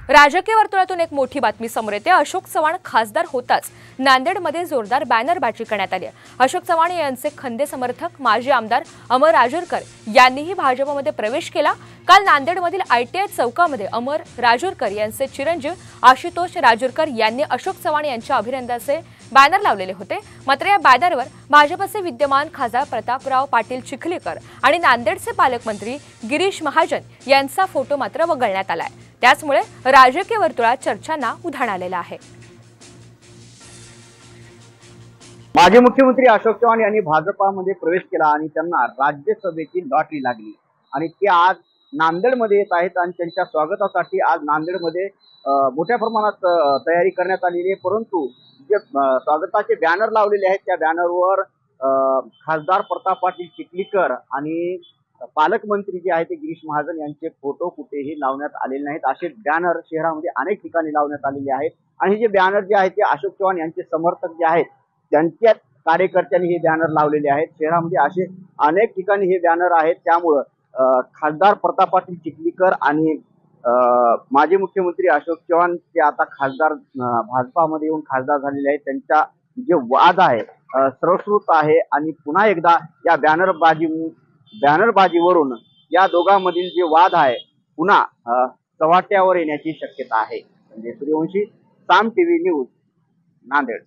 राजकीय वर्तुळातून एक मोठी बातमी समोर येते। अशोक चव्हाण खासदार होताच नांदेडमध्ये जोरदार बॅनरबाजी करण्यात आली। अशोक चव्हाण यांचे खंदे समर्थक माजी आमदार अमर राजूरकर यांनीही भाजपमध्ये प्रवेश केला। काल नांदेडमधील ITI चौकामध्ये अमर राजूरकर यांचे चिरंजीव आशुतोष राजूरकर यांनी अशोक चव्हाण यांच्या अभिनंदनाचे बॅनर लावलेले होते। मात्र या बॅनरवर भाजपचे विद्यमान खासदार प्रतापराव पाटील चिखलीकर आणि नांदेडचे पालकमंत्री गिरीश महाजन यांचा फोटो मात्र वगळण्यात आलाय। त्यामुळे राजकीय वर्तुळात चर्चांना उधाण आलेलं आहे। माजी मुख्यमंत्री अशोक चव्हाण यांनी भाजपामध्ये प्रवेश केला आणि त्यांना राज्यसभेची लॉटरी लागली आणि ते आज नांदेडमध्ये येत आहेत आणि त्यांच्या स्वागतासाठी आज नांदेडमध्ये मोठ्या प्रमाणात तयारी करण्यात आलेली आहे। परंतु जे स्वागताचे बॅनर लावलेले आहेत त्या बॅनरवर खासदार प्रताप पाटील चिखलीकर आणि पालकमंत्री जे आहेत ते गिरीश महाजन यांचे फोटो कुठेही लावण्यात आलेले नाहीत। असे बॅनर शहरामध्ये अनेक ठिकाणी लावण्यात आलेले आहेत आणि हे जे बॅनर जे आहेत ते अशोक चव्हाण यांचे समर्थक जे आहेत त्यांच्या कार्यकर्त्यांनी हे बॅनर लावलेले आहेत। शहरामध्ये असे अनेक ठिकाणी हे बॅनर आहेत। त्यामुळं खासदार प्रताप पाटील चिखलीकर आणि माजी मुख्यमंत्री अशोक चव्हाण ते आता खासदार भाजपामध्ये येऊन खासदार झालेले आहेत। त्यांचा जे वाद आहे सर्वश्रुत आहे आणि पुन्हा एकदा या बॅनरबाजीवरून या दोघांमधील जे वाद आहे पुन्हा चव्हाट्यावर येण्याची शक्यता आहे। म्हणजे सूर्यवंशी, साम TV न्यूज, नांदेड।